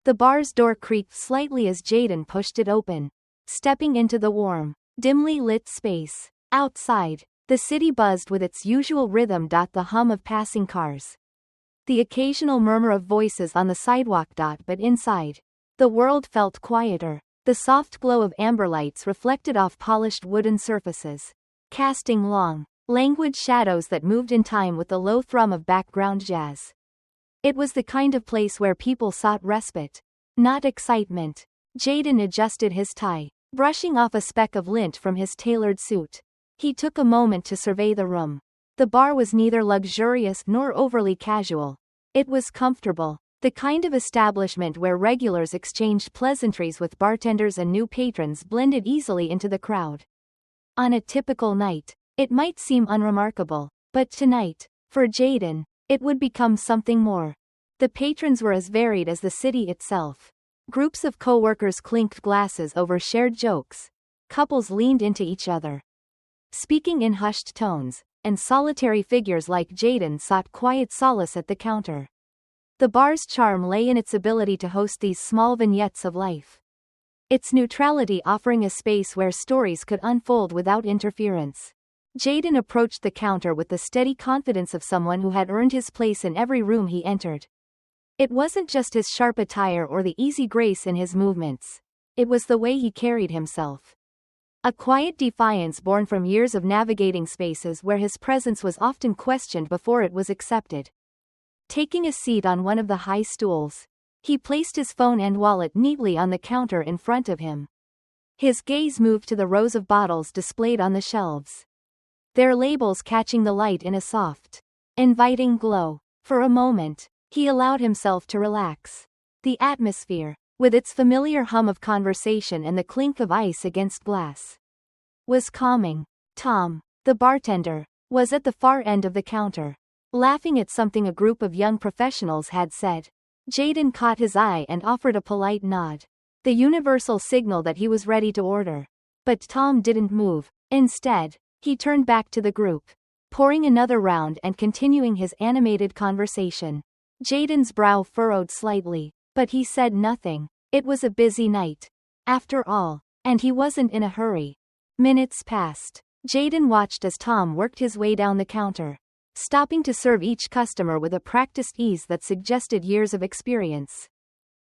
The bar's door creaked slightly as Jaden pushed it open, stepping into the warm, dimly lit space. Outside, the city buzzed with its usual rhythm. The hum of passing cars, the occasional murmur of voices on the sidewalk. But inside, the world felt quieter. The soft glow of amber lights reflected off polished wooden surfaces, casting long, languid shadows that moved in time with the low thrum of background jazz. It was the kind of place where people sought respite, not excitement. Jaden adjusted his tie, brushing off a speck of lint from his tailored suit. He took a moment to survey the room. The bar was neither luxurious nor overly casual. It was comfortable, the kind of establishment where regulars exchanged pleasantries with bartenders and new patrons blended easily into the crowd. On a typical night, it might seem unremarkable, but tonight, for Jaden, it would become something more. The patrons were as varied as the city itself. Groups of co-workers clinked glasses over shared jokes. Couples leaned into each other, speaking in hushed tones, and solitary figures like Jaden sought quiet solace at the counter. The bar's charm lay in its ability to host these small vignettes of life. Its neutrality offering a space where stories could unfold without interference. Jaden approached the counter with the steady confidence of someone who had earned his place in every room he entered. It wasn't just his sharp attire or the easy grace in his movements. It was the way he carried himself. A quiet defiance born from years of navigating spaces where his presence was often questioned before it was accepted. Taking a seat on one of the high stools, he placed his phone and wallet neatly on the counter in front of him. His gaze moved to the rows of bottles displayed on the shelves, their labels catching the light in a soft, inviting glow. For a moment, he allowed himself to relax. The atmosphere, with its familiar hum of conversation and the clink of ice against glass, was calming. Tom, the bartender, was at the far end of the counter, laughing at something a group of young professionals had said. Jaden caught his eye and offered a polite nod, the universal signal that he was ready to order. But Tom didn't move. Instead, he turned back to the group, pouring another round and continuing his animated conversation. Jaden's brow furrowed slightly, but he said nothing. It was a busy night, after all, and he wasn't in a hurry. Minutes passed. Jaden watched as Tom worked his way down the counter, stopping to serve each customer with a practiced ease that suggested years of experience.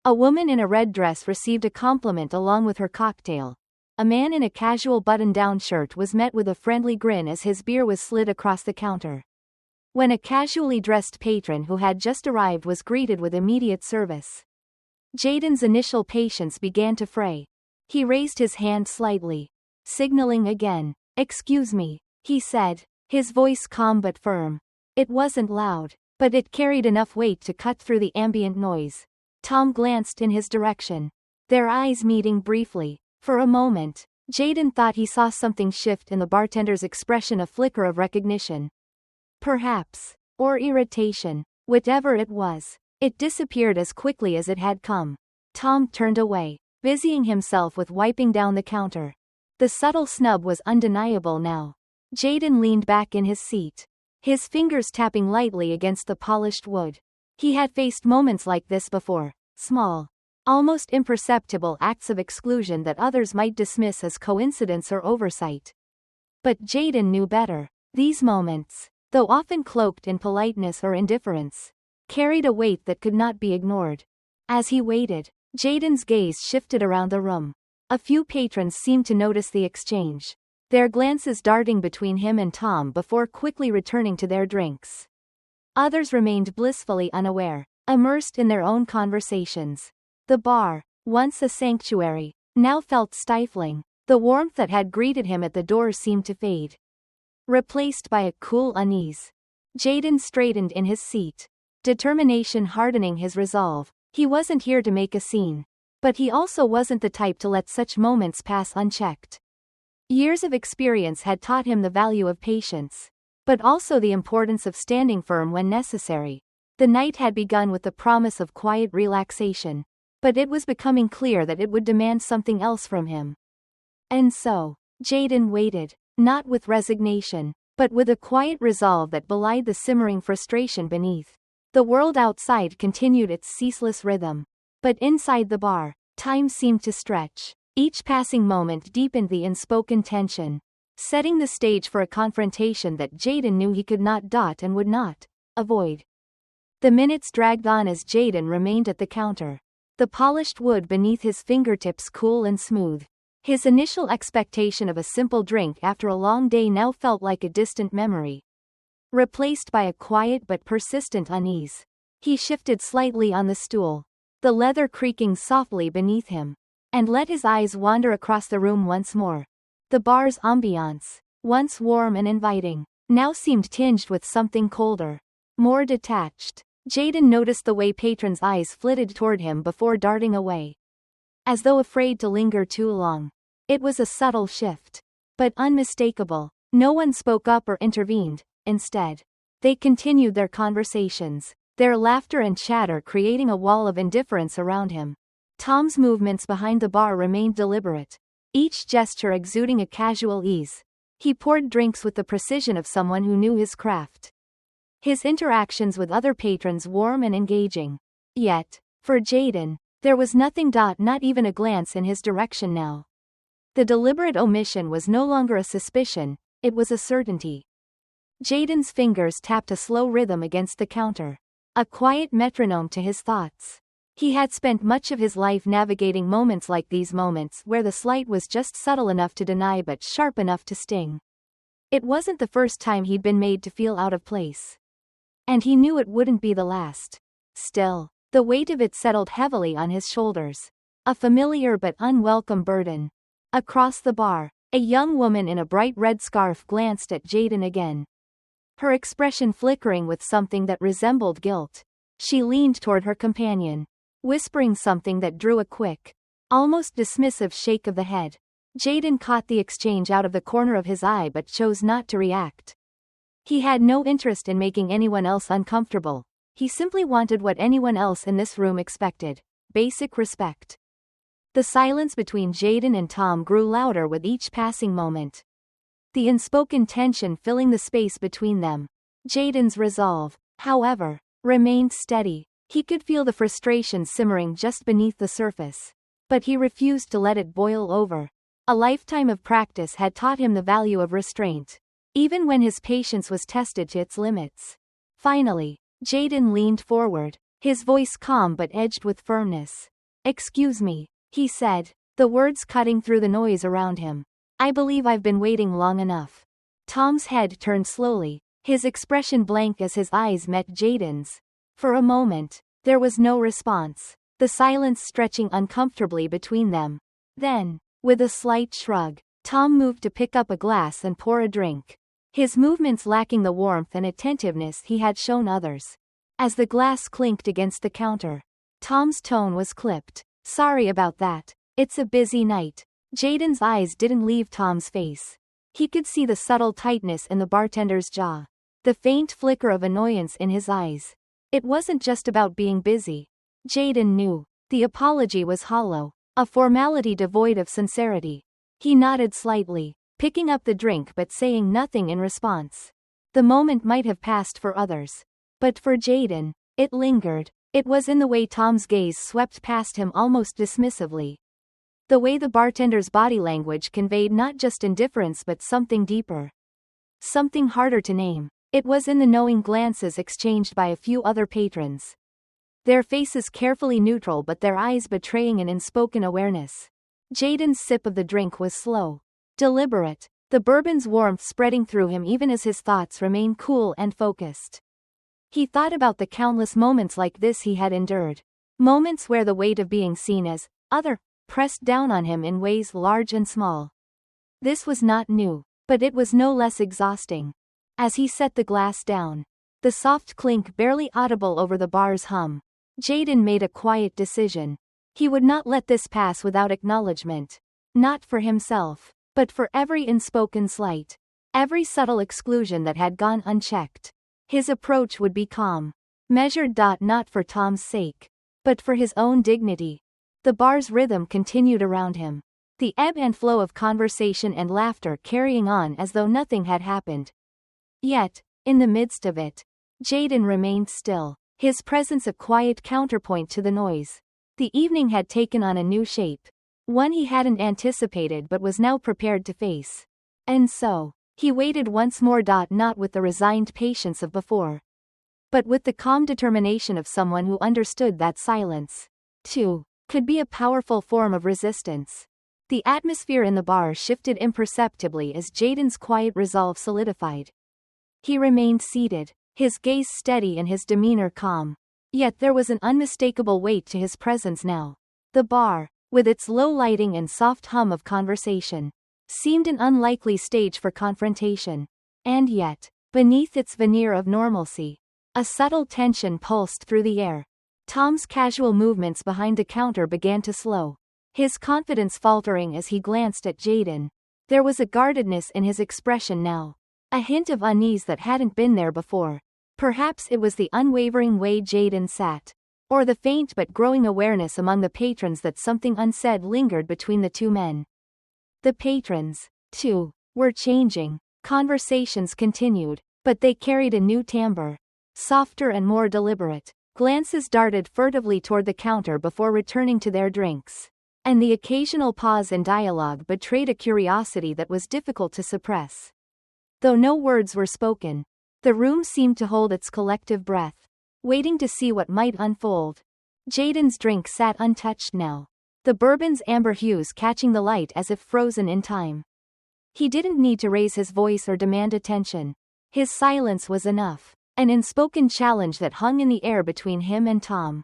A woman in a red dress received a compliment along with her cocktail. A man in a casual button-down shirt was met with a friendly grin as his beer was slid across the counter. When a casually dressed patron who had just arrived was greeted with immediate service, Jaden's initial patience began to fray. He raised his hand slightly, signaling again. "Excuse me," he said, his voice calm but firm. It wasn't loud, but it carried enough weight to cut through the ambient noise. Tom glanced in his direction, their eyes meeting briefly. For a moment, Jaden thought he saw something shift in the bartender's expression, a flicker of recognition, perhaps, or irritation. Whatever it was, it disappeared as quickly as it had come. Tom turned away, busying himself with wiping down the counter. The subtle snub was undeniable now. Jaden leaned back in his seat, his fingers tapping lightly against the polished wood. He had faced moments like this before, small, almost imperceptible acts of exclusion that others might dismiss as coincidence or oversight. But Jaden knew better. These moments, though often cloaked in politeness or indifference, carried a weight that could not be ignored. As he waited, Jaden's gaze shifted around the room. A few patrons seemed to notice the exchange, their glances darting between him and Tom before quickly returning to their drinks. Others remained blissfully unaware, immersed in their own conversations. The bar, once a sanctuary, now felt stifling. The warmth that had greeted him at the door seemed to fade, replaced by a cool unease. Jaden straightened in his seat, determination hardening his resolve. He wasn't here to make a scene, but he also wasn't the type to let such moments pass unchecked. Years of experience had taught him the value of patience, but also the importance of standing firm when necessary. The night had begun with the promise of quiet relaxation, but it was becoming clear that it would demand something else from him. And so, Jaden waited, not with resignation, but with a quiet resolve that belied the simmering frustration beneath. The world outside continued its ceaseless rhythm, But inside the bar, time seemed to stretch. Each passing moment deepened the unspoken tension, setting the stage for a confrontation that Jaden knew he could not dodge and would not avoid. The minutes dragged on as Jaden remained at the counter, the polished wood beneath his fingertips cool and smooth. His initial expectation of a simple drink after a long day now felt like a distant memory, replaced by a quiet but persistent unease. He shifted slightly on the stool, the leather creaking softly beneath him, and let his eyes wander across the room once more. The bar's ambiance, once warm and inviting, now seemed tinged with something colder, more detached. Jaden noticed the way patrons' eyes flitted toward him before darting away, as though afraid to linger too long. It was a subtle shift, but unmistakable. No one spoke up or intervened. Instead, they continued their conversations, their laughter and chatter creating a wall of indifference around him. Tom's movements behind the bar remained deliberate, each gesture exuding a casual ease. He poured drinks with the precision of someone who knew his craft, his interactions with other patrons warm and engaging. Yet, for Jaden, there was nothing, not even a glance in his direction now. The deliberate omission was no longer a suspicion, it was a certainty. Jaden's fingers tapped a slow rhythm against the counter, a quiet metronome to his thoughts. He had spent much of his life navigating moments like these, moments where the slight was just subtle enough to deny but sharp enough to sting. It wasn't the first time he'd been made to feel out of place, and he knew it wouldn't be the last. Still, the weight of it settled heavily on his shoulders, a familiar but unwelcome burden. Across the bar, a young woman in a bright red scarf glanced at Jaden again, her expression flickering with something that resembled guilt. She leaned toward her companion, whispering something that drew a quick, almost dismissive shake of the head. Jaden caught the exchange out of the corner of his eye but chose not to react. He had no interest in making anyone else uncomfortable. He simply wanted what anyone else in this room expected: basic respect. The silence between Jaden and Tom grew louder with each passing moment, the unspoken tension filling the space between them. Jaden's resolve, however, remained steady. He could feel the frustration simmering just beneath the surface, but he refused to let it boil over. A lifetime of practice had taught him the value of restraint, even when his patience was tested to its limits. Finally, Jaden leaned forward, his voice calm but edged with firmness. "Excuse me," he said, the words cutting through the noise around him. "I believe I've been waiting long enough." Tom's head turned slowly, his expression blank as his eyes met Jaden's. For a moment, there was no response, the silence stretching uncomfortably between them. Then, with a slight shrug, Tom moved to pick up a glass and pour a drink, his movements lacking the warmth and attentiveness he had shown others. As the glass clinked against the counter, Tom's tone was clipped. "Sorry about that. It's a busy night." Jaden's eyes didn't leave Tom's face. He could see the subtle tightness in the bartender's jaw, the faint flicker of annoyance in his eyes. It wasn't just about being busy. Jaden knew. The apology was hollow, a formality devoid of sincerity. He nodded slightly, picking up the drink but saying nothing in response. The moment might have passed for others, but for Jaden, it lingered. It was in the way Tom's gaze swept past him almost dismissively, the way the bartender's body language conveyed not just indifference but something deeper, something harder to name. It was in the knowing glances exchanged by a few other patrons, their faces carefully neutral but their eyes betraying an unspoken awareness. Jaden's sip of the drink was slow, deliberate, the bourbon's warmth spreading through him even as his thoughts remained cool and focused. He thought about the countless moments like this he had endured, moments where the weight of being seen as other pressed down on him in ways large and small. This was not new, but it was no less exhausting. As he set the glass down, the soft clink barely audible over the bar's hum, Jaden made a quiet decision. He would not let this pass without acknowledgement. Not for himself, but for every unspoken slight, every subtle exclusion that had gone unchecked. His approach would be calm, measured. Not for Tom's sake, but for his own dignity. The bar's rhythm continued around him, the ebb and flow of conversation and laughter carrying on as though nothing had happened. Yet, in the midst of it, Jaden remained still, his presence a quiet counterpoint to the noise. The evening had taken on a new shape. One he hadn't anticipated but was now prepared to face. And so, he waited once more. Not with the resigned patience of before, but with the calm determination of someone who understood that silence, too, could be a powerful form of resistance. The atmosphere in the bar shifted imperceptibly as Jaden's quiet resolve solidified. He remained seated, his gaze steady and his demeanor calm. Yet there was an unmistakable weight to his presence now. The bar, with its low lighting and soft hum of conversation, seemed an unlikely stage for confrontation. And yet, beneath its veneer of normalcy, a subtle tension pulsed through the air. Tom's casual movements behind the counter began to slow, his confidence faltering as he glanced at Jaden. There was a guardedness in his expression now, a hint of unease that hadn't been there before. Perhaps it was the unwavering way Jaden sat, or the faint but growing awareness among the patrons that something unsaid lingered between the two men. The patrons, too, were changing. Conversations continued, but they carried a new timbre, softer and more deliberate. Glances darted furtively toward the counter before returning to their drinks, and the occasional pause in dialogue betrayed a curiosity that was difficult to suppress. Though no words were spoken, the room seemed to hold its collective breath, waiting to see what might unfold. Jaden's drink sat untouched now, the bourbon's amber hues catching the light as if frozen in time. He didn't need to raise his voice or demand attention. His silence was enough, an unspoken challenge that hung in the air between him and Tom.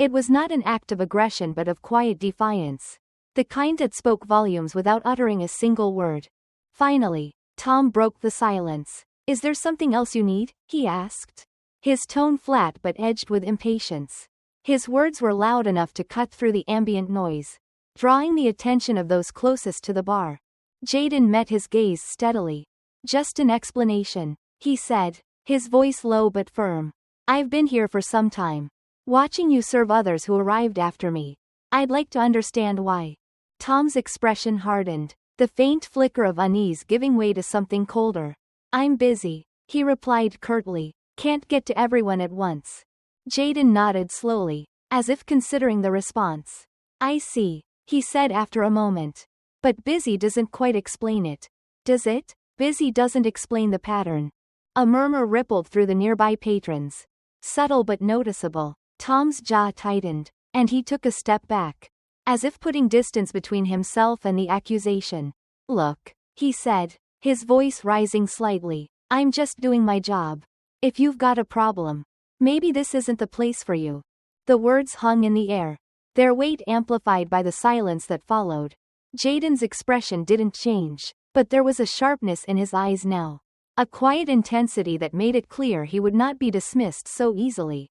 It was not an act of aggression but of quiet defiance, the kind that spoke volumes without uttering a single word. Finally, Tom broke the silence. "Is there something else you need?" he asked, his tone flat but edged with impatience. His words were loud enough to cut through the ambient noise, drawing the attention of those closest to the bar. Jaden met his gaze steadily. "Just an explanation," he said, his voice low but firm. "I've been here for some time, watching you serve others who arrived after me. I'd like to understand why." Tom's expression hardened, the faint flicker of unease giving way to something colder. "I'm busy," he replied curtly. "Can't get to everyone at once." Jaden nodded slowly, as if considering the response. "I see," he said after a moment. "But busy doesn't quite explain it, does it?" "Busy doesn't explain the pattern." A murmur rippled through the nearby patrons, subtle but noticeable. Tom's jaw tightened, and he took a step back, as if putting distance between himself and the accusation. "Look," he said, his voice rising slightly, "I'm just doing my job. If you've got a problem, maybe this isn't the place for you." The words hung in the air, their weight amplified by the silence that followed. Jaden's expression didn't change, but there was a sharpness in his eyes now, a quiet intensity that made it clear he would not be dismissed so easily.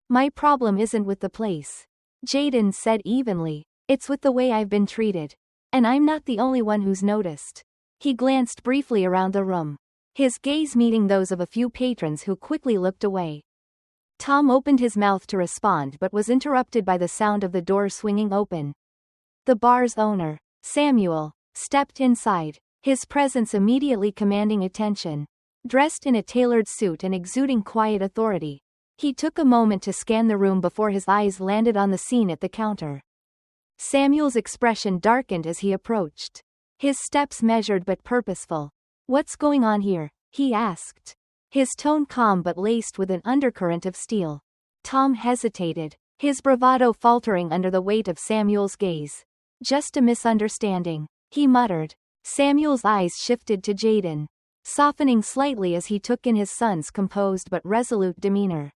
"My problem isn't with the place," Jaden said evenly. "It's with the way I've been treated. And I'm not the only one who's noticed." He glanced briefly around the room, his gaze meeting those of a few patrons who quickly looked away. Tom opened his mouth to respond but was interrupted by the sound of the door swinging open. The bar's owner, Samuel, stepped inside, his presence immediately commanding attention. Dressed in a tailored suit and exuding quiet authority, he took a moment to scan the room before his eyes landed on the scene at the counter. Samuel's expression darkened as he approached, his steps measured but purposeful. "What's going on here?" he asked, his tone calm but laced with an undercurrent of steel. Tom hesitated, his bravado faltering under the weight of Samuel's gaze. "Just a misunderstanding," he muttered. Samuel's eyes shifted to Jaden, softening slightly as he took in his son's composed but resolute demeanor.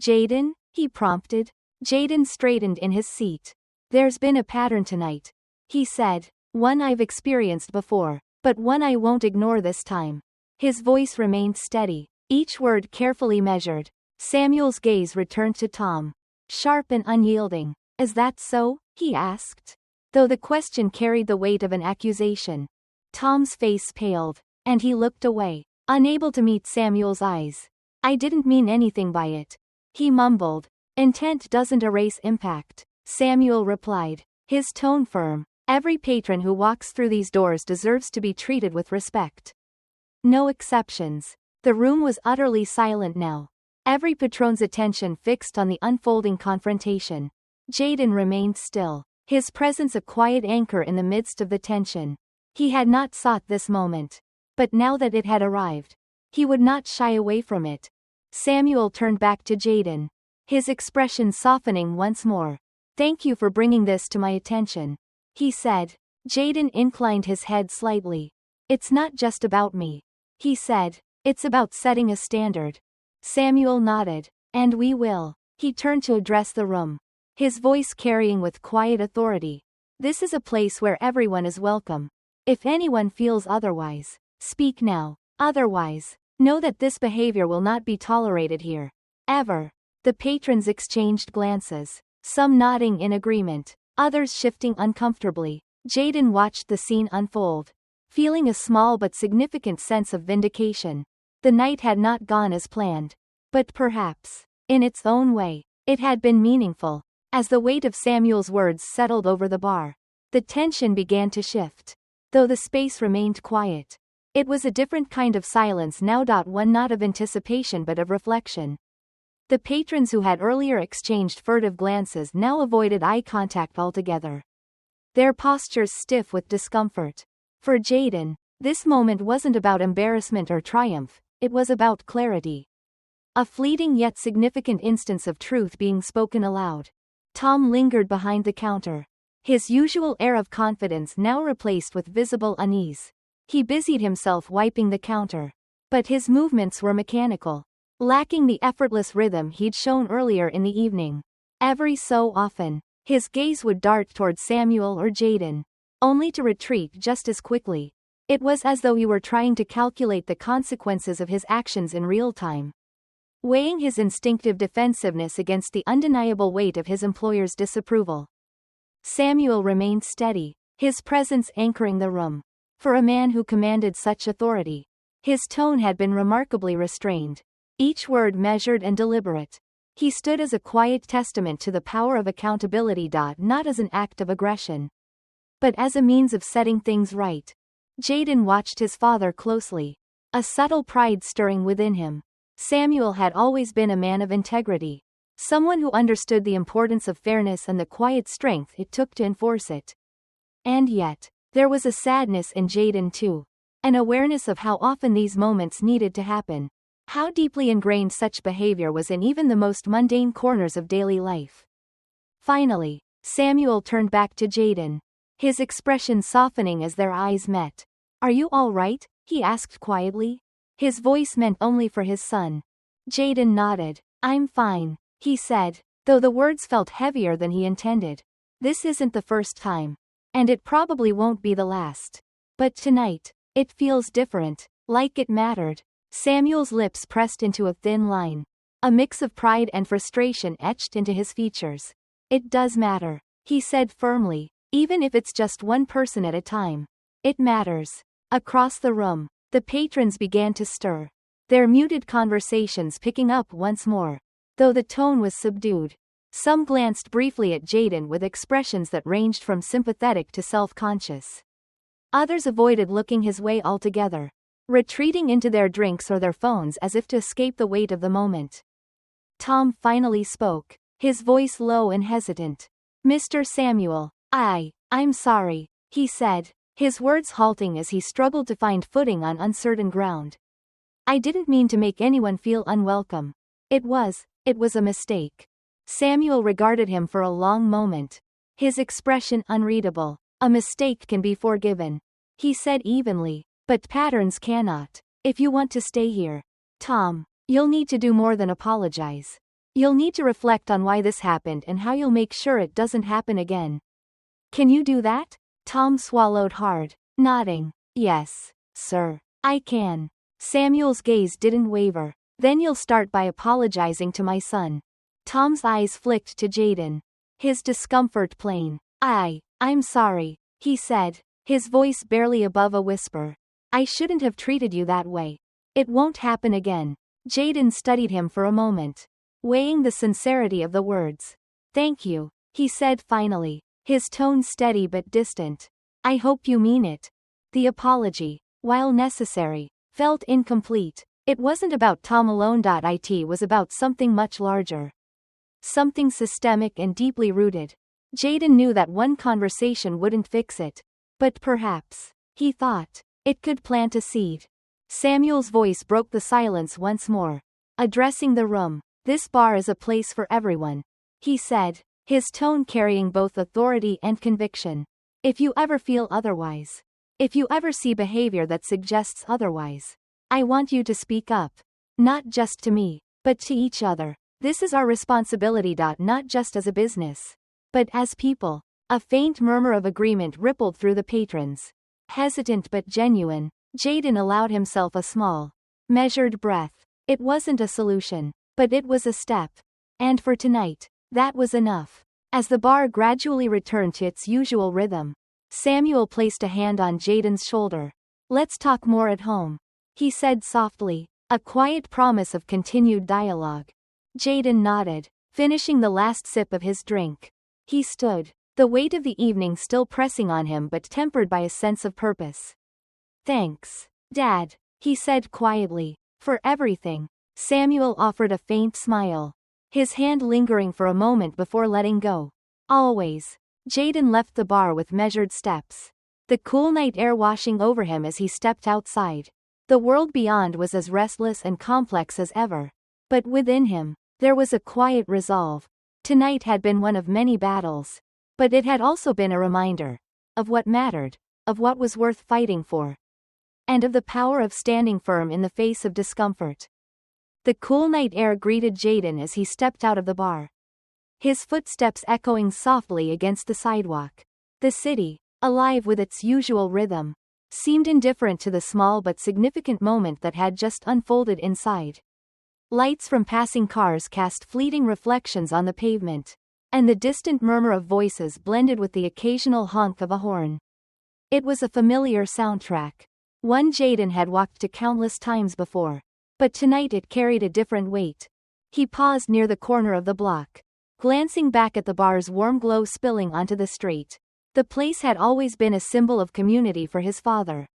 "Jaden?" he prompted. Jaden straightened in his seat. "There's been a pattern tonight," he said. "One I've experienced before, but one I won't ignore this time." His voice remained steady, each word carefully measured. Samuel's gaze returned to Tom, sharp and unyielding. "Is that so?" he asked, though the question carried the weight of an accusation. Tom's face paled, and he looked away, unable to meet Samuel's eyes. "I didn't mean anything by it," he mumbled. "Intent doesn't erase impact," Samuel replied, his tone firm. "Every patron who walks through these doors deserves to be treated with respect. No exceptions." The room was utterly silent now, every patron's attention fixed on the unfolding confrontation. Jaden remained still, his presence a quiet anchor in the midst of the tension. He had not sought this moment. But now that it had arrived, he would not shy away from it. Samuel turned back to Jaden, his expression softening once more. "Thank you for bringing this to my attention," he said. Jaden inclined his head slightly. "It's not just about me," he said. "It's about setting a standard." Samuel nodded. "And we will." He turned to address the room, his voice carrying with quiet authority. "This is a place where everyone is welcome. If anyone feels otherwise, speak now. Otherwise, know that this behavior will not be tolerated here. Ever." The patrons exchanged glances, some nodding in agreement, others shifting uncomfortably. Jaden watched the scene unfold, feeling a small but significant sense of vindication. The night had not gone as planned, but perhaps, in its own way, it had been meaningful. As the weight of Samuel's words settled over the bar, the tension began to shift. Though the space remained quiet, it was a different kind of silence now. One not of anticipation but of reflection. The patrons who had earlier exchanged furtive glances now avoided eye contact altogether, their postures stiff with discomfort. For Jaden, this moment wasn't about embarrassment or triumph, it was about clarity. A fleeting yet significant instance of truth being spoken aloud. Tom lingered behind the counter, his usual air of confidence now replaced with visible unease. He busied himself wiping the counter, but his movements were mechanical, lacking the effortless rhythm he'd shown earlier in the evening. Every so often, his gaze would dart toward Samuel or Jaden, only to retreat just as quickly. It was as though he were trying to calculate the consequences of his actions in real time, weighing his instinctive defensiveness against the undeniable weight of his employer's disapproval. Samuel remained steady, his presence anchoring the room. For a man who commanded such authority, his tone had been remarkably restrained, each word measured and deliberate. He stood as a quiet testament to the power of accountability. Not as an act of aggression, but as a means of setting things right. Jaden watched his father closely, a subtle pride stirring within him. Samuel had always been a man of integrity, someone who understood the importance of fairness and the quiet strength it took to enforce it. And yet, there was a sadness in Jaden too, an awareness of how often these moments needed to happen, how deeply ingrained such behavior was in even the most mundane corners of daily life. Finally, Samuel turned back to Jaden, his expression softening as their eyes met. "Are you all right?" he asked quietly. His voice meant only for his son. Jaden nodded. "I'm fine," he said, though the words felt heavier than he intended. "This isn't the first time, and it probably won't be the last. But tonight, it feels different, like it mattered." Samuel's lips pressed into a thin line, a mix of pride and frustration etched into his features. "It does matter," he said firmly, "even if it's just one person at a time. It matters." Across the room, the patrons began to stir, their muted conversations picking up once more, though the tone was subdued. Some glanced briefly at Jaden with expressions that ranged from sympathetic to self-conscious. Others avoided looking his way altogether, retreating into their drinks or their phones as if to escape the weight of the moment. Tom finally spoke, his voice low and hesitant. "Mr. Samuel, I'm sorry," he said, his words halting as he struggled to find footing on uncertain ground. "I didn't mean to make anyone feel unwelcome. It was a mistake." Samuel regarded him for a long moment, his expression unreadable. "A mistake can be forgiven," he said evenly, "but patterns cannot. If you want to stay here, Tom, you'll need to do more than apologize. You'll need to reflect on why this happened and how you'll make sure it doesn't happen again. Can you do that?" Tom swallowed hard, nodding. "Yes, sir, I can." Samuel's gaze didn't waver. "Then you'll start by apologizing to my son." Tom's eyes flicked to Jaden, his discomfort plain. I'm sorry," he said, his voice barely above a whisper. "I shouldn't have treated you that way. It won't happen again." Jaden studied him for a moment, weighing the sincerity of the words. "Thank you," he said finally, his tone steady but distant. "I hope you mean it." The apology, while necessary, felt incomplete. It wasn't about Tom alone. It was about something much larger. Something systemic and deeply rooted. Jaden knew that one conversation wouldn't fix it. But perhaps, he thought, it could plant a seed. Samuel's voice broke the silence once more. Addressing the room, "This bar is a place for everyone," he said, his tone carrying both authority and conviction. "If you ever feel otherwise, if you ever see behavior that suggests otherwise, I want you to speak up. Not just to me, but to each other. This is our responsibility. Not just as a business, but as people." A faint murmur of agreement rippled through the patrons. Hesitant but genuine, Jaden allowed himself a small, measured breath. It wasn't a solution, but it was a step. And for tonight, that was enough. As the bar gradually returned to its usual rhythm, Samuel placed a hand on Jaden's shoulder. "Let's talk more at home," he said softly, a quiet promise of continued dialogue. Jaden nodded, finishing the last sip of his drink. He stood, the weight of the evening still pressing on him but tempered by a sense of purpose. "Thanks, Dad," he said quietly, "for everything." Samuel offered a faint smile, his hand lingering for a moment before letting go. "Always." Jaden left the bar with measured steps, the cool night air washing over him as he stepped outside. The world beyond was as restless and complex as ever. But within him, there was a quiet resolve. Tonight had been one of many battles. But it had also been a reminder of what mattered, of what was worth fighting for, and of the power of standing firm in the face of discomfort. The cool night air greeted Jaden as he stepped out of the bar, his footsteps echoing softly against the sidewalk. The city, alive with its usual rhythm, seemed indifferent to the small but significant moment that had just unfolded inside. Lights from passing cars cast fleeting reflections on the pavement, and the distant murmur of voices blended with the occasional honk of a horn. It was a familiar soundtrack, one Jaden had walked to countless times before, but tonight it carried a different weight. He paused near the corner of the block, glancing back at the bar's warm glow spilling onto the street. The place had always been a symbol of community for his father,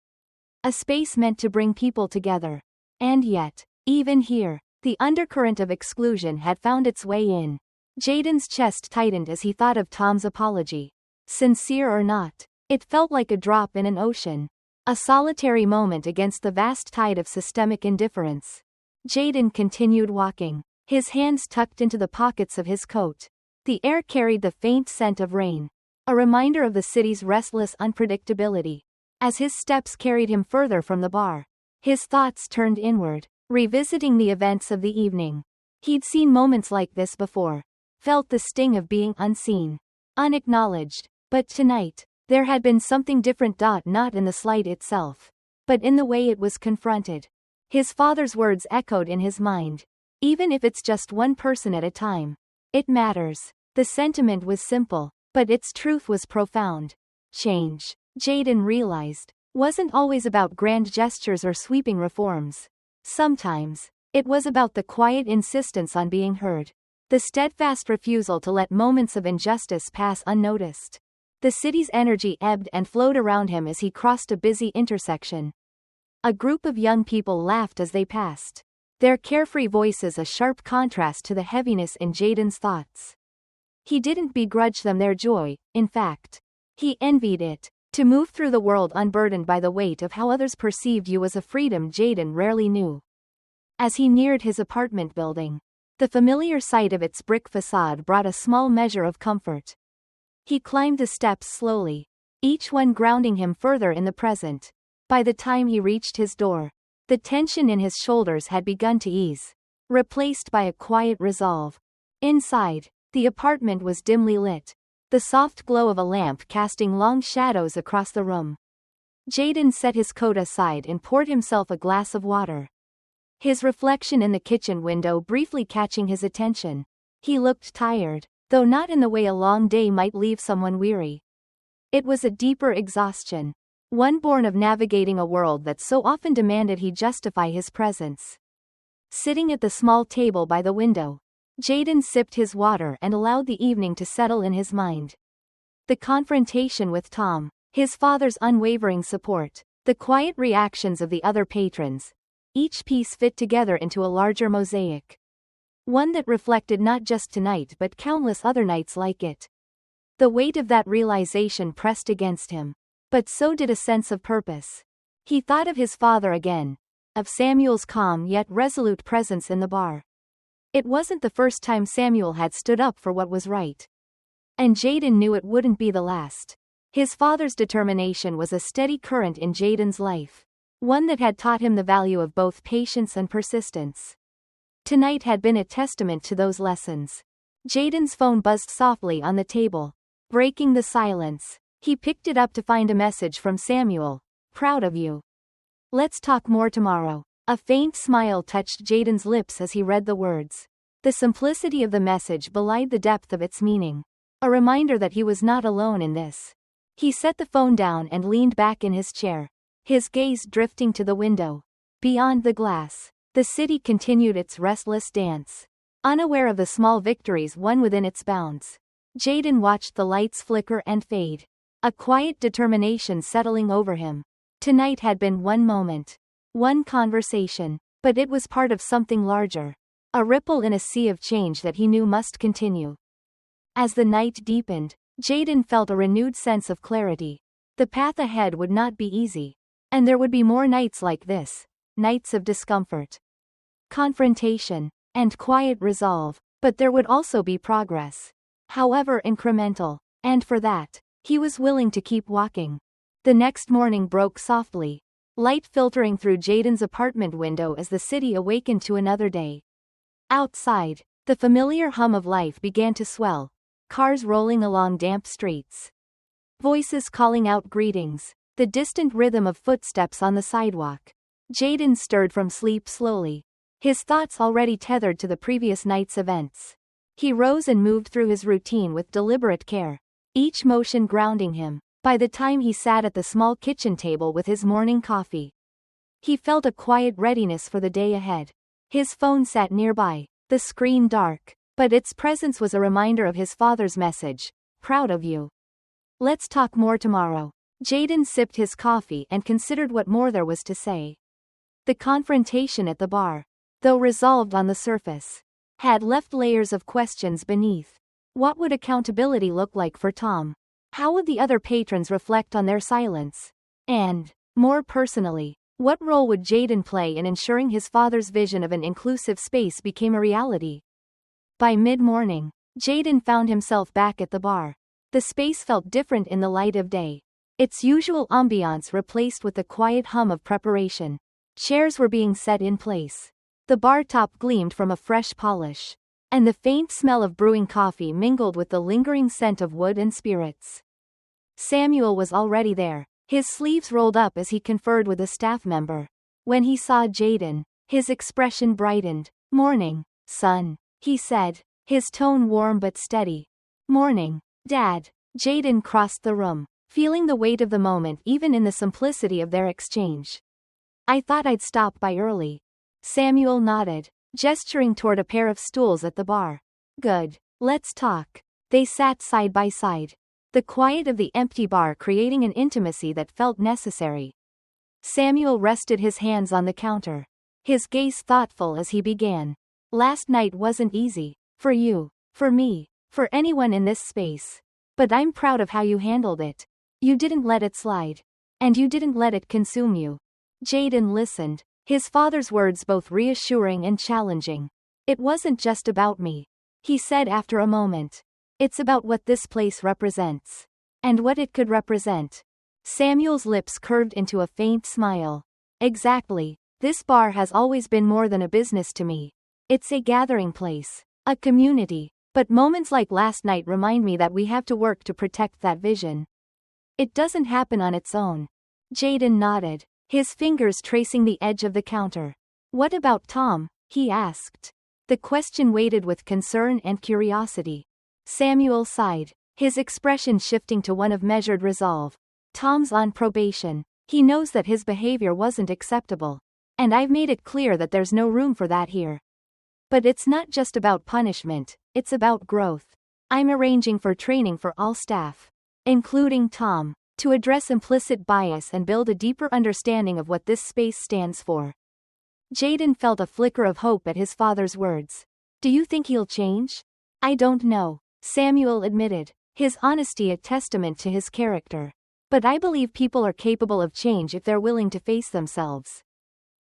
a space meant to bring people together. And yet, even here, the undercurrent of exclusion had found its way in. Jaden's chest tightened as he thought of Tom's apology. Sincere or not, it felt like a drop in an ocean, a solitary moment against the vast tide of systemic indifference. Jaden continued walking, his hands tucked into the pockets of his coat. The air carried the faint scent of rain, a reminder of the city's restless unpredictability. As his steps carried him further from the bar, his thoughts turned inward, revisiting the events of the evening. He'd seen moments like this before, felt the sting of being unseen, unacknowledged, but tonight, there had been something different. Not in the slight itself, but in the way it was confronted. His father's words echoed in his mind. "Even if it's just one person at a time, it matters." The sentiment was simple, but its truth was profound. Change, Jaden realized, wasn't always about grand gestures or sweeping reforms. Sometimes, it was about the quiet insistence on being heard, the steadfast refusal to let moments of injustice pass unnoticed. The city's energy ebbed and flowed around him as he crossed a busy intersection. A group of young people laughed as they passed, their carefree voices a sharp contrast to the heaviness in Jaden's thoughts. He didn't begrudge them their joy, in fact, he envied it. To move through the world unburdened by the weight of how others perceived you was a freedom Jaden rarely knew. As he neared his apartment building, the familiar sight of its brick facade brought a small measure of comfort. He climbed the steps slowly, each one grounding him further in the present. By the time he reached his door, the tension in his shoulders had begun to ease, replaced by a quiet resolve. Inside, the apartment was dimly lit, the soft glow of a lamp casting long shadows across the room. Jaden set his coat aside and poured himself a glass of water, his reflection in the kitchen window briefly catching his attention. He looked tired, though not in the way a long day might leave someone weary. It was a deeper exhaustion, one born of navigating a world that so often demanded he justify his presence. Sitting at the small table by the window, Jaden sipped his water and allowed the evening to settle in his mind. The confrontation with Tom, his father's unwavering support, the quiet reactions of the other patrons, each piece fit together into a larger mosaic. One that reflected not just tonight but countless other nights like it. The weight of that realization pressed against him. But so did a sense of purpose. He thought of his father again. Of Samuel's calm yet resolute presence in the bar. It wasn't the first time Samuel had stood up for what was right. And Jaden knew it wouldn't be the last. His father's determination was a steady current in Jaden's life. One that had taught him the value of both patience and persistence. Tonight had been a testament to those lessons. Jaden's phone buzzed softly on the table, breaking the silence. He picked it up to find a message from Samuel. Proud of you. Let's talk more tomorrow. A faint smile touched Jaden's lips as he read the words. The simplicity of the message belied the depth of its meaning. A reminder that he was not alone in this. He set the phone down and leaned back in his chair, his gaze drifting to the window. Beyond the glass, the city continued its restless dance. Unaware of the small victories won within its bounds, Jaden watched the lights flicker and fade. A quiet determination settling over him. Tonight had been one moment. One conversation. But it was part of something larger. A ripple in a sea of change that he knew must continue. As the night deepened, Jaden felt a renewed sense of clarity. The path ahead would not be easy. And there would be more nights like this. Nights of discomfort, confrontation, and quiet resolve. But there would also be progress. However incremental. And for that, he was willing to keep walking. The next morning broke softly. Light filtering through Jaden's apartment window as the city awakened to another day. Outside, the familiar hum of life began to swell. Cars rolling along damp streets. Voices calling out greetings. The distant rhythm of footsteps on the sidewalk. Jaden stirred from sleep slowly. His thoughts already tethered to the previous night's events. He rose and moved through his routine with deliberate care. Each motion grounding him. By the time he sat at the small kitchen table with his morning coffee, he felt a quiet readiness for the day ahead. His phone sat nearby, the screen dark, but its presence was a reminder of his father's message. Proud of you. Let's talk more tomorrow. Jaden sipped his coffee and considered what more there was to say. The confrontation at the bar, though resolved on the surface, had left layers of questions beneath. What would accountability look like for Tom? How would the other patrons reflect on their silence? And, more personally, what role would Jaden play in ensuring his father's vision of an inclusive space became a reality? By mid-morning, Jaden found himself back at the bar. The space felt different in the light of day. Its usual ambiance replaced with the quiet hum of preparation. Chairs were being set in place. The bar top gleamed from a fresh polish. And the faint smell of brewing coffee mingled with the lingering scent of wood and spirits. Samuel was already there, his sleeves rolled up as he conferred with a staff member. When he saw Jaden, his expression brightened. Morning, son, he said, his tone warm but steady. Morning, Dad. Jaden crossed the room, feeling the weight of the moment even in the simplicity of their exchange. I thought I'd stop by early. Samuel nodded, gesturing toward a pair of stools at the bar. Good, let's talk. They sat side by side. The quiet of the empty bar creating an intimacy that felt necessary. Samuel rested his hands on the counter, his gaze thoughtful as he began. Last night wasn't easy. For you, for me, for anyone in this space. But I'm proud of how you handled it. You didn't let it slide. And you didn't let it consume you. Jaden listened, his father's words both reassuring and challenging. It wasn't just about me, he said after a moment. It's about what this place represents. And what it could represent. Samuel's lips curved into a faint smile. Exactly. This bar has always been more than a business to me. It's a gathering place. A community. But moments like last night remind me that we have to work to protect that vision. It doesn't happen on its own. Jaden nodded, his fingers tracing the edge of the counter. What about Tom? He asked. The question weighted with concern and curiosity. Samuel sighed, his expression shifting to one of measured resolve. Tom's on probation. He knows that his behavior wasn't acceptable. And I've made it clear that there's no room for that here. But it's not just about punishment, it's about growth. I'm arranging for training for all staff, including Tom, to address implicit bias and build a deeper understanding of what this space stands for. Jaden felt a flicker of hope at his father's words. Do you think he'll change? I don't know, Samuel admitted, his honesty a testament to his character. But I believe people are capable of change if they're willing to face themselves.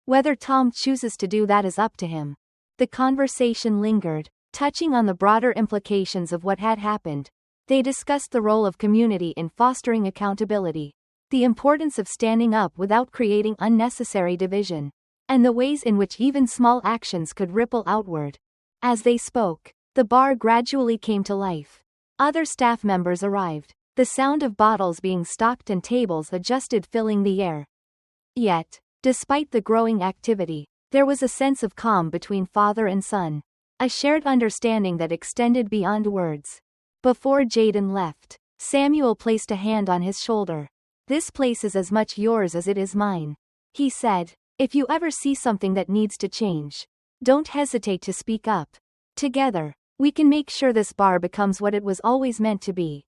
Whether Tom chooses to do that is up to him. The conversation lingered, touching on the broader implications of what had happened. They discussed the role of community in fostering accountability, the importance of standing up without creating unnecessary division, and the ways in which even small actions could ripple outward. As they spoke, the bar gradually came to life. Other staff members arrived, the sound of bottles being stocked and tables adjusted filling the air. Yet, despite the growing activity, there was a sense of calm between father and son, a shared understanding that extended beyond words. Before Jaden left, Samuel placed a hand on his shoulder. This place is as much yours as it is mine, he said. If you ever see something that needs to change, don't hesitate to speak up. Together, we can make sure this bar becomes what it was always meant to be.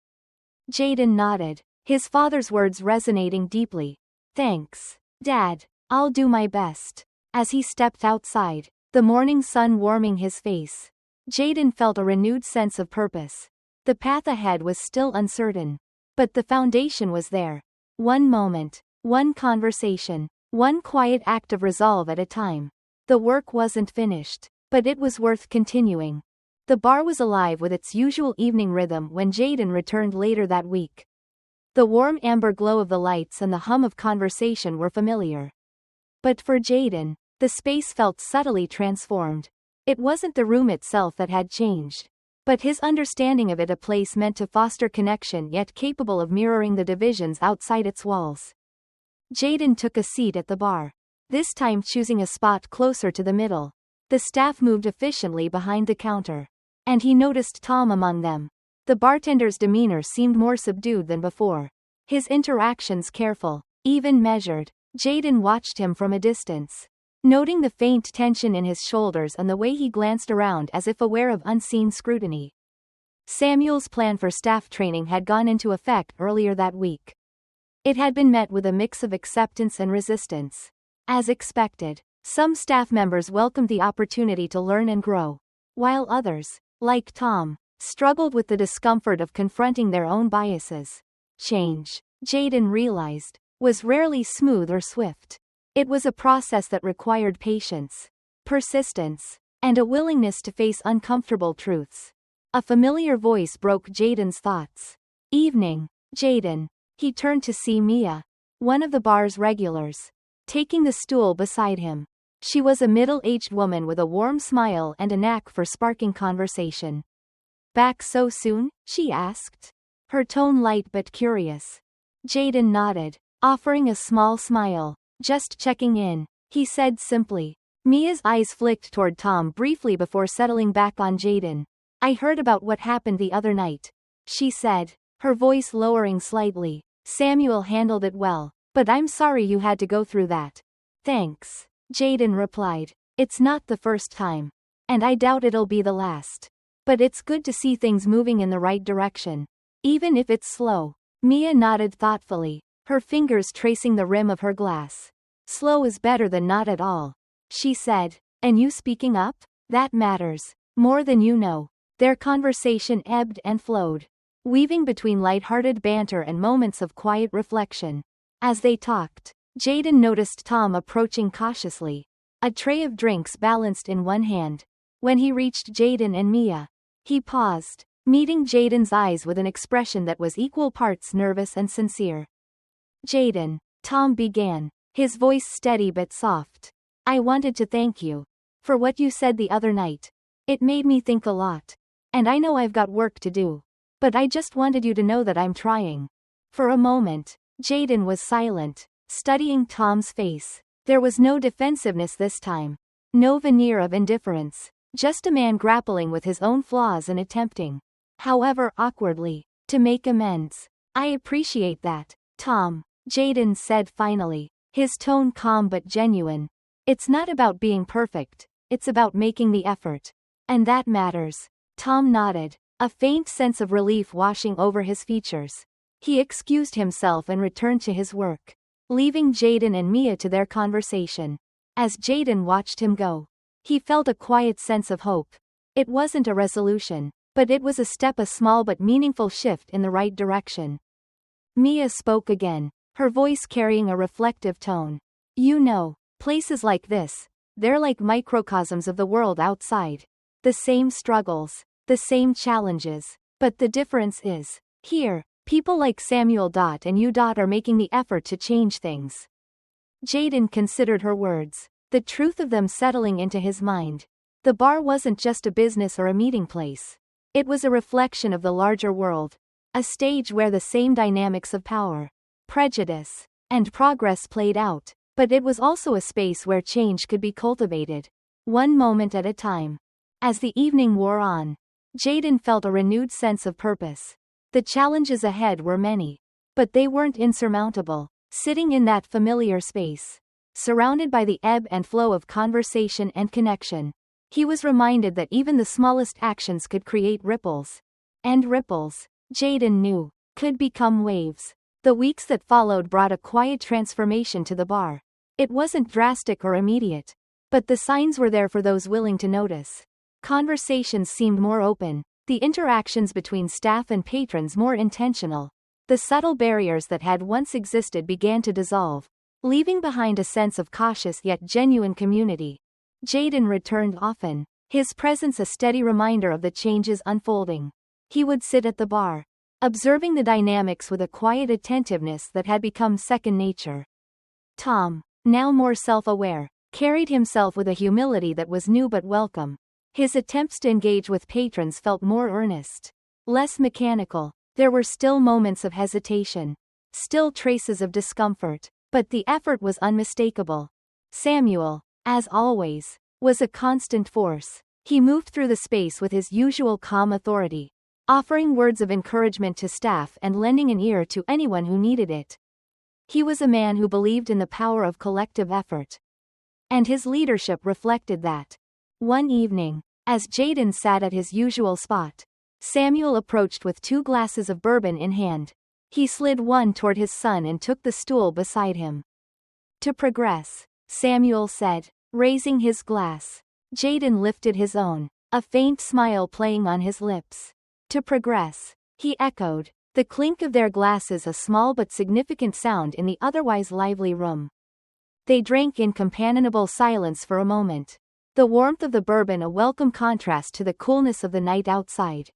Jaden nodded, his father's words resonating deeply. Thanks, Dad, I'll do my best. As he stepped outside, the morning sun warming his face, Jaden felt a renewed sense of purpose. The path ahead was still uncertain, but the foundation was there. One moment, one conversation, one quiet act of resolve at a time. The work wasn't finished, but it was worth continuing. The bar was alive with its usual evening rhythm when Jaden returned later that week. The warm amber glow of the lights and the hum of conversation were familiar. But for Jaden, the space felt subtly transformed. It wasn't the room itself that had changed, but his understanding of it, a place meant to foster connection yet capable of mirroring the divisions outside its walls. Jaden took a seat at the bar, this time choosing a spot closer to the middle. The staff moved efficiently behind the counter, and he noticed Tom among them. The bartender's demeanor seemed more subdued than before, his interactions careful, even measured. Jaden watched him from a distance, noting the faint tension in his shoulders and the way he glanced around as if aware of unseen scrutiny. Samuel's plan for staff training had gone into effect earlier that week. It had been met with a mix of acceptance and resistance. As expected, some staff members welcomed the opportunity to learn and grow, while others, like Tom, struggled with the discomfort of confronting their own biases. Change, Jaden realized, was rarely smooth or swift. It was a process that required patience, persistence, and a willingness to face uncomfortable truths. A familiar voice broke Jaden's thoughts. Evening, Jaden. He turned to see Mia, one of the bar's regulars, taking the stool beside him. She was a middle-aged woman with a warm smile and a knack for sparking conversation. Back so soon? She asked, her tone light but curious. Jaden nodded, offering a small smile. Just checking in, he said simply. Mia's eyes flicked toward Tom briefly before settling back on Jaden. I heard about what happened the other night, she said, her voice lowering slightly. Samuel handled it well, but I'm sorry you had to go through that. Thanks, Jaden replied. It's not the first time, and I doubt it'll be the last. But it's good to see things moving in the right direction, even if it's slow. Mia nodded thoughtfully, her fingers tracing the rim of her glass. Slow is better than not at all, she said. And you speaking up? That matters, more than you know. Their conversation ebbed and flowed, weaving between light-hearted banter and moments of quiet reflection. As they talked, Jaden noticed Tom approaching cautiously, a tray of drinks balanced in one hand. When he reached Jaden and Mia, he paused, meeting Jaden's eyes with an expression that was equal parts nervous and sincere. Jaden, Tom began, his voice steady but soft. I wanted to thank you for what you said the other night. It made me think a lot. And I know I've got work to do. But I just wanted you to know that I'm trying. For a moment, Jaden was silent, studying Tom's face. There was no defensiveness this time. No veneer of indifference. Just a man grappling with his own flaws and attempting, however awkwardly, to make amends. I appreciate that, Tom, Jaden said finally, his tone calm but genuine. It's not about being perfect, it's about making the effort. And that matters. Tom nodded, a faint sense of relief washing over his features. He excused himself and returned to his work, leaving Jaden and Mia to their conversation. As Jaden watched him go, he felt a quiet sense of hope. It wasn't a resolution, but it was a small but meaningful shift in the right direction. Mia spoke again, her voice carrying a reflective tone. You know, places like this, they're like microcosms of the world outside. The same struggles, the same challenges, but the difference is, here, people like Samuel. And you. Are making the effort to change things. Jaden considered her words, the truth of them settling into his mind. The bar wasn't just a business or a meeting place. It was a reflection of the larger world. A stage where the same dynamics of power, prejudice, and progress played out, but it was also a space where change could be cultivated, one moment at a time. As the evening wore on, Jaden felt a renewed sense of purpose. The challenges ahead were many, but they weren't insurmountable. Sitting in that familiar space, surrounded by the ebb and flow of conversation and connection, he was reminded that even the smallest actions could create ripples. And ripples, Jaden knew, could become waves. The weeks that followed brought a quiet transformation to the bar. It wasn't drastic or immediate, but the signs were there for those willing to notice. Conversations seemed more open, the interactions between staff and patrons more intentional. The subtle barriers that had once existed began to dissolve, leaving behind a sense of cautious yet genuine community. Jaden returned often, his presence a steady reminder of the changes unfolding. He would sit at the bar, observing the dynamics with a quiet attentiveness that had become second nature. Tom, now more self-aware, carried himself with a humility that was new but welcome. His attempts to engage with patrons felt more earnest, less mechanical. There were still moments of hesitation, still traces of discomfort, but the effort was unmistakable. Samuel, as always, was a constant force. He moved through the space with his usual calm authority, offering words of encouragement to staff and lending an ear to anyone who needed it. He was a man who believed in the power of collective effort, and his leadership reflected that. One evening, as Jaden sat at his usual spot, Samuel approached with 2 glasses of bourbon in hand. He slid one toward his son and took the stool beside him. To progress, Samuel said, raising his glass. Jaden lifted his own, a faint smile playing on his lips. To progress, he echoed, the clink of their glasses a small but significant sound in the otherwise lively room. They drank in companionable silence for a moment, the warmth of the bourbon a welcome contrast to the coolness of the night outside.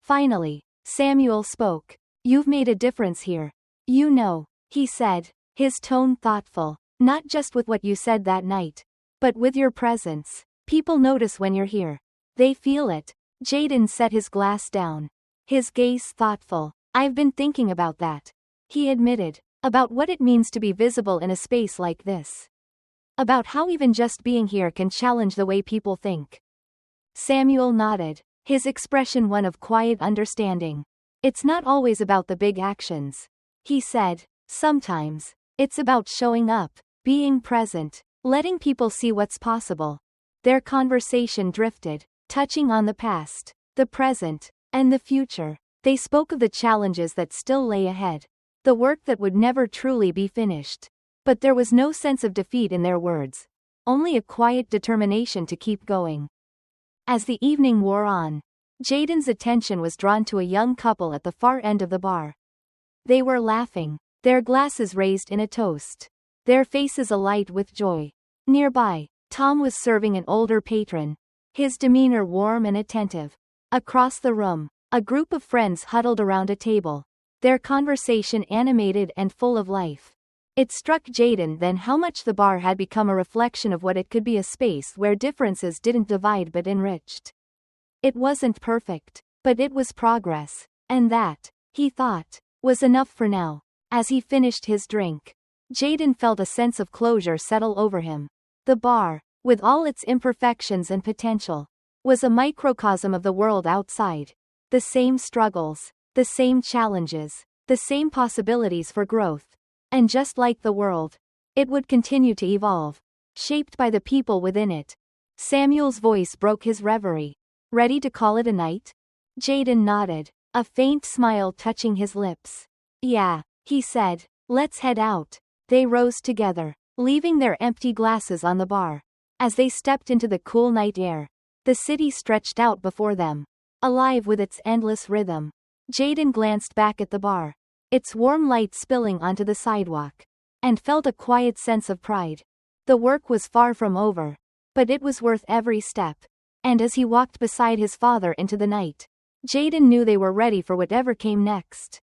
Finally, Samuel spoke. You've made a difference here. You know, he said, his tone thoughtful, not just with what you said that night, but with your presence. People notice when you're here. They feel it. Jaden set his glass down, his gaze thoughtful. I've been thinking about that, he admitted, about what it means to be visible in a space like this. About how even just being here can challenge the way people think. Samuel nodded, his expression one of quiet understanding. It's not always about the big actions, he said. Sometimes, it's about showing up, being present, letting people see what's possible. Their conversation drifted, touching on the past, the present, and the future. They spoke of the challenges that still lay ahead, the work that would never truly be finished. But there was no sense of defeat in their words, only a quiet determination to keep going. As the evening wore on, Jaden's attention was drawn to a young couple at the far end of the bar. They were laughing, their glasses raised in a toast, their faces alight with joy. Nearby, Tom was serving an older patron, his demeanor warm and attentive. Across the room, a group of friends huddled around a table, their conversation animated and full of life. It struck Jaden then how much the bar had become a reflection of what it could be, a space where differences didn't divide but enriched. It wasn't perfect, but it was progress, and that, he thought, was enough for now. As he finished his drink, Jaden felt a sense of closure settle over him. The bar, with all its imperfections and potential, was a microcosm of the world outside. The same struggles, the same challenges, the same possibilities for growth. And just like the world, it would continue to evolve, shaped by the people within it. Samuel's voice broke his reverie. Ready to call it a night? Jaden nodded, a faint smile touching his lips. Yeah, he said, let's head out. They rose together, leaving their empty glasses on the bar. As they stepped into the cool night air, The city stretched out before them, alive with its endless rhythm. Jaden glanced back at the bar, its warm light spilling onto the sidewalk, and felt a quiet sense of pride. The work was far from over, but it was worth every step. And as he walked beside his father into the night, Jaden knew they were ready for whatever came next.